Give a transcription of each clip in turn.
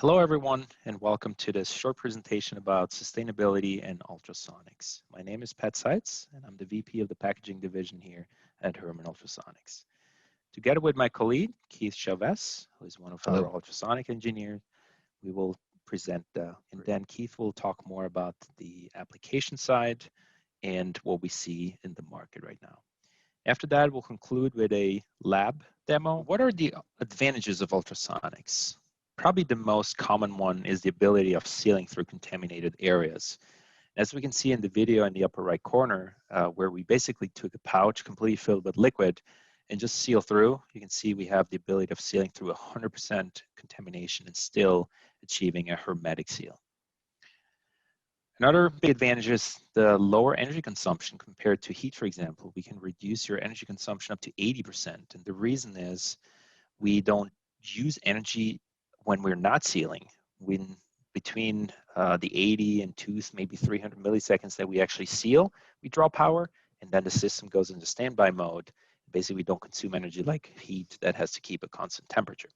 Hello everyone and welcome to this short presentation about sustainability and ultrasonics. My name is Pat Seitz and I'm the VP of the packaging division here at Herman Ultrasonics. Together with my colleague Keith Chavez, who is one of our ultrasonic engineers, we will present and then Keith will talk more about the application side and what we see in the market right now. After that, we'll conclude with a lab demo. What are the advantages of ultrasonics? Probably the most common one is the ability of sealing through contaminated areas. As we can see in the video in the upper right corner, where we basically took a pouch completely filled with liquid and just seal through, you can see we have the ability of sealing through 100% contamination and still achieving a hermetic seal. Another big advantage is the lower energy consumption compared to heat, for example. We can reduce your energy consumption up to 80%. And the reason is we don't use energy when we're not sealing. When between the 80 and maybe 300 milliseconds that we actually seal, we draw power, and then the system goes into standby mode. Basically, we don't consume energy like heat that has to keep a constant temperature.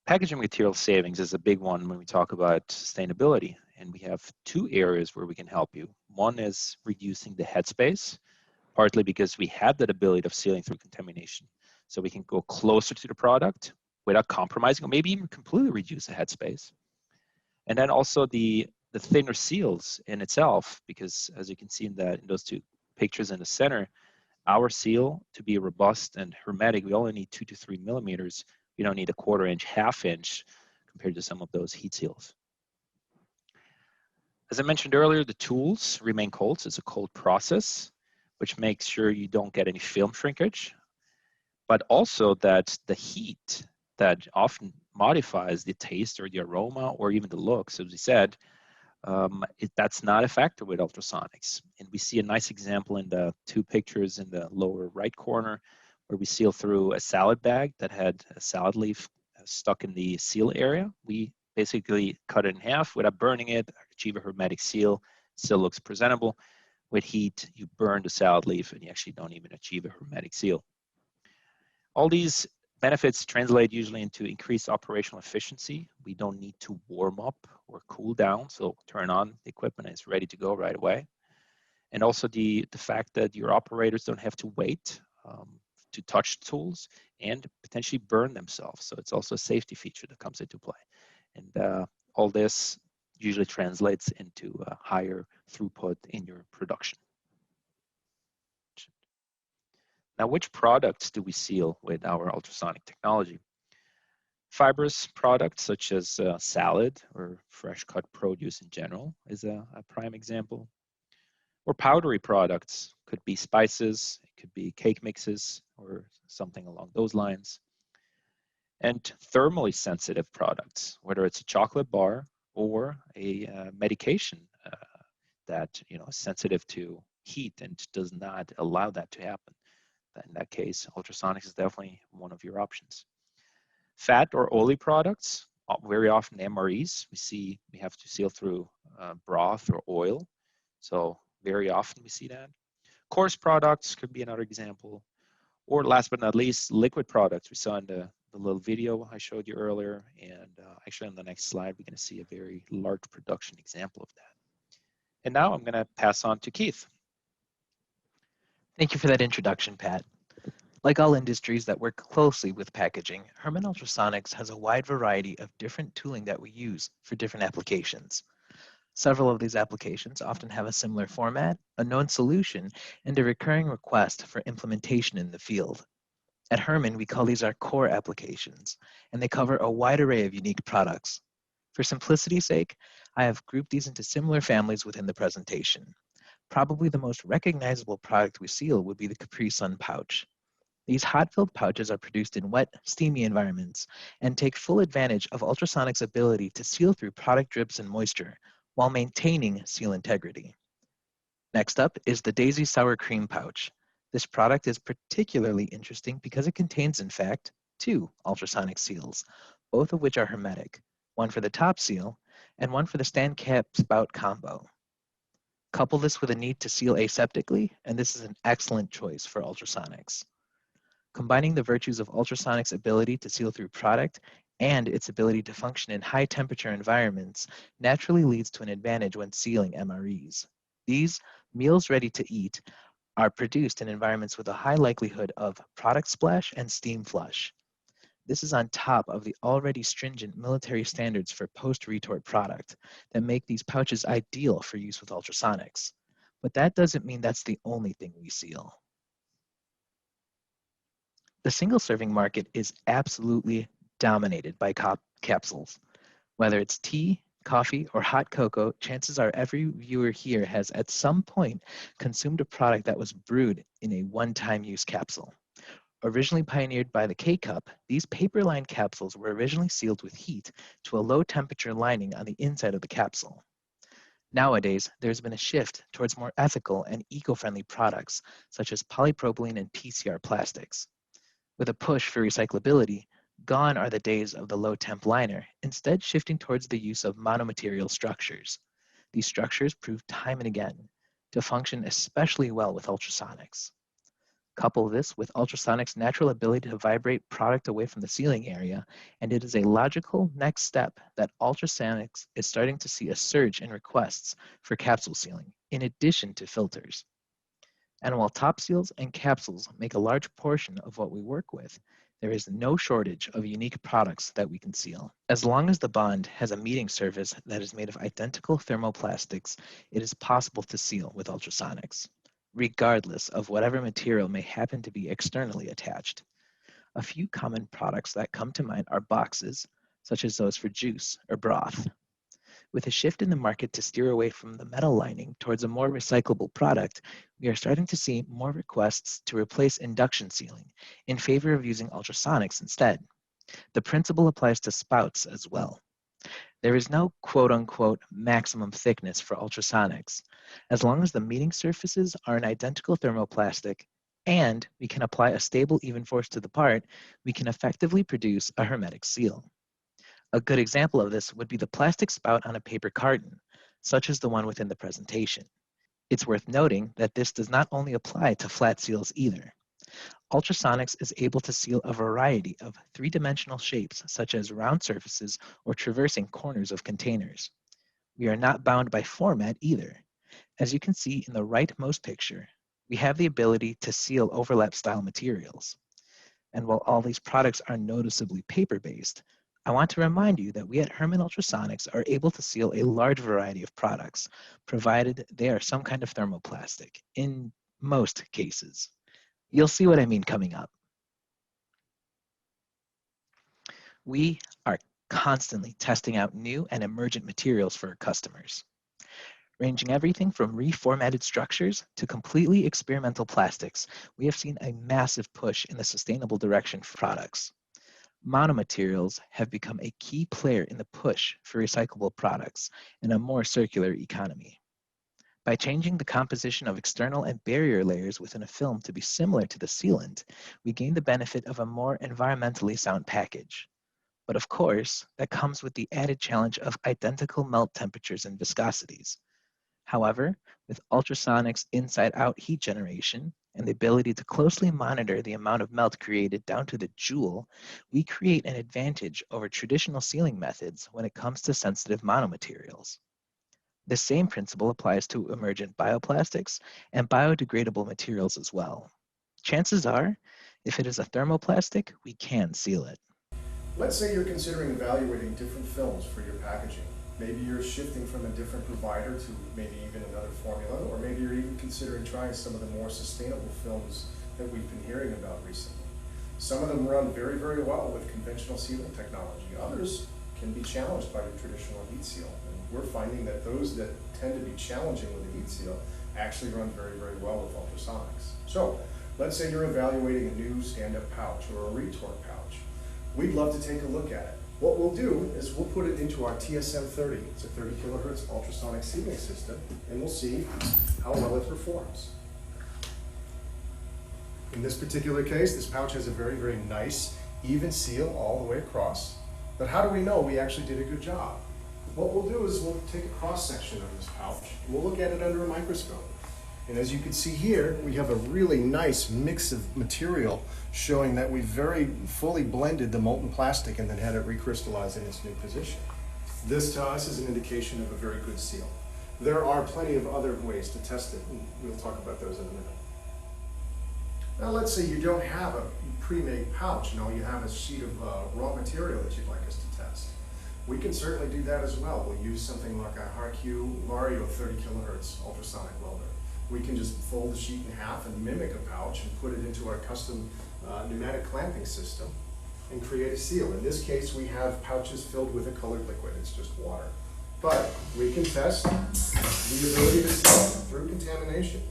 Packaging material savings is a big one when we talk about sustainability, and we have two areas where we can help you. One is reducing the headspace, partly because we have that ability of sealing through contamination. So we can go closer to the product without compromising, or maybe even completely reduce the headspace. And then also the thinner seals in itself, because as you can see in those two pictures in the center, our seal to be robust and hermetic, we only need 2 to 3 millimeters. We don't need a 1/4 inch, 1/2 inch compared to some of those heat seals. As I mentioned earlier, the tools remain cold, so it's a cold process, which makes sure you don't get any film shrinkage, but also that the heat that often modifies the taste or the aroma or even the looks, as we said, that's not a factor with ultrasonics. And we see a nice example in the two pictures in the lower right corner where we seal through a salad bag that had a salad leaf stuck in the seal area. We basically cut it in half without burning it, achieve a hermetic seal, still looks presentable. With heat, you burn the salad leaf and you actually don't even achieve a hermetic seal. All these benefits translate usually into increased operational efficiency. We don't need to warm up or cool down, so turn on the equipment and it's ready to go right away. And also the fact that your operators don't have to wait to touch tools and potentially burn themselves. So it's also a safety feature that comes into play. And all this usually translates into a higher throughput in your production. Now, which products do we seal with our ultrasonic technology? Fibrous products such as salad or fresh cut produce in general is a prime example. Or powdery products, could be spices, it could be cake mixes or something along those lines. And thermally sensitive products, whether it's a chocolate bar or a medication that is sensitive to heat and does not allow that to happen. In that case, ultrasonics is definitely one of your options. Fat or oily products, very often MREs, we have to seal through broth or oil. So very often we see that. Coarse products could be another example. Or last but not least, liquid products. We saw in the little video I showed you earlier. And actually on the next slide, we're going to see a very large production example of that. And now I'm going to pass on to Keith. Thank you for that introduction, Pat. Like all industries that work closely with packaging, Herman Ultrasonics has a wide variety of different tooling that we use for different applications. Several of these applications often have a similar format, a known solution, and a recurring request for implementation in the field. At Herman, we call these our core applications, and they cover a wide array of unique products. For simplicity's sake, I have grouped these into similar families within the presentation. Probably the most recognizable product we seal would be the Capri Sun pouch. These hot-filled pouches are produced in wet, steamy environments and take full advantage of ultrasonics' ability to seal through product drips and moisture while maintaining seal integrity. Next up is the Daisy Sour Cream pouch. This product is particularly interesting because it contains, in fact, 2 ultrasonic seals, both of which are hermetic, one for the top seal and one for the stand cap spout combo. Couple this with a need to seal aseptically, and this is an excellent choice for ultrasonics. Combining the virtues of ultrasonics' ability to seal through product and its ability to function in high temperature environments naturally leads to an advantage when sealing MREs. These meals ready to eat are produced in environments with a high likelihood of product splash and steam flush. This is on top of the already stringent military standards for post-retort product that make these pouches ideal for use with ultrasonics. But that doesn't mean that's the only thing we seal. The single-serving market is absolutely dominated by capsules. Whether it's tea, coffee, or hot cocoa, chances are every viewer here has at some point consumed a product that was brewed in a one-time use capsule. Originally pioneered by the K-Cup, these paper-lined capsules were originally sealed with heat to a low-temperature lining on the inside of the capsule. Nowadays, there's been a shift towards more ethical and eco-friendly products, such as polypropylene and PCR plastics. With a push for recyclability, gone are the days of the low-temp liner, instead shifting towards the use of monomaterial structures. These structures prove time and again to function especially well with ultrasonics. Couple this with ultrasonics' natural ability to vibrate product away from the sealing area, and it is a logical next step that ultrasonics is starting to see a surge in requests for capsule sealing, in addition to filters. And while top seals and capsules make a large portion of what we work with, there is no shortage of unique products that we can seal. As long as the bond has a meeting surface that is made of identical thermoplastics, it is possible to seal with ultrasonics, regardless of whatever material may happen to be externally attached. A few common products that come to mind are boxes, such as those for juice or broth. With a shift in the market to steer away from the metal lining towards a more recyclable product, we are starting to see more requests to replace induction sealing in favor of using ultrasonics instead. The principle applies to spouts as well. There is no quote-unquote maximum thickness for ultrasonics. As long as the meeting surfaces are an identical thermoplastic and we can apply a stable even force to the part, we can effectively produce a hermetic seal. A good example of this would be the plastic spout on a paper carton, such as the one within the presentation. It's worth noting that this does not only apply to flat seals either. Ultrasonics is able to seal a variety of three-dimensional shapes, such as round surfaces or traversing corners of containers. We are not bound by format either. As you can see in the rightmost picture, we have the ability to seal overlap-style materials. And while all these products are noticeably paper-based, I want to remind you that we at Herman Ultrasonics are able to seal a large variety of products, provided they are some kind of thermoplastic, in most cases. You'll see what I mean coming up. We are constantly testing out new and emergent materials for our customers, ranging everything from reformatted structures to completely experimental plastics. We have seen a massive push in the sustainable direction for products. Monomaterials have become a key player in the push for recyclable products and a more circular economy. By changing the composition of external and barrier layers within a film to be similar to the sealant, we gain the benefit of a more environmentally sound package. But of course, that comes with the added challenge of identical melt temperatures and viscosities. However, with ultrasonics inside-out heat generation and the ability to closely monitor the amount of melt created down to the joule, we create an advantage over traditional sealing methods when it comes to sensitive monomaterials. The same principle applies to emergent bioplastics and biodegradable materials as well. Chances are, if it is a thermoplastic, we can seal it. Let's say you're considering evaluating different films for your packaging. Maybe you're shifting from a different provider to maybe even another formula, or maybe you're even considering trying some of the more sustainable films that we've been hearing about recently. Some of them run very, very well with conventional sealing technology. Others can be challenged by your traditional heat seal. And we're finding that those that tend to be challenging with the heat seal actually run very, very well with ultrasonics. So let's say you're evaluating a new stand-up pouch or a retort pouch. We'd love to take a look at it. What we'll do is we'll put it into our TSM30. It's a 30 kilohertz ultrasonic sealing system, and we'll see how well it performs. In this particular case, this pouch has a very, very nice, even seal all the way across. But how do we know we actually did a good job? What we'll do is we'll take a cross-section of this pouch, and we'll look at it under a microscope. And as you can see here, we have a really nice mix of material showing that we very fully blended the molten plastic and then had it recrystallize in its new position. This to us is an indication of a very good seal. There are plenty of other ways to test it, and we'll talk about those in a minute. Now let's say you don't have a pre-made pouch, you have a sheet of raw material that you'd like us to test. We can certainly do that as well. We'll use something like a HRQ Vario 30 kilohertz ultrasonic welder. We can just fold the sheet in half and mimic a pouch and put it into our custom pneumatic clamping system and create a seal. In this case, we have pouches filled with a colored liquid. It's just water. But we can test the ability to seal through contamination.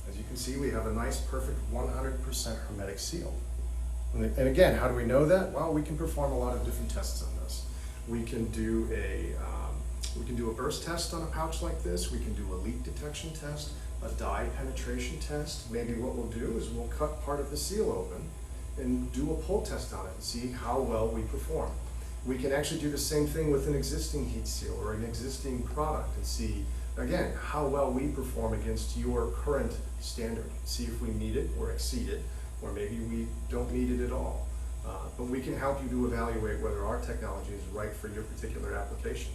As you can see, we have a nice, perfect 100% hermetic seal. And again, how do we know that? Well, we can perform a lot of different tests on this. We can do a burst test on a pouch like this. We can do a leak detection test, a dye penetration test. Maybe what we'll do is we'll cut part of the seal open and do a pull test on it and see how well we perform. We can actually do the same thing with an existing heat seal or an existing product and see, again, how well we perform against your current standard. See if we meet it or exceed it, or maybe we don't meet it at all. But we can help you to evaluate whether our technology is right for your particular application.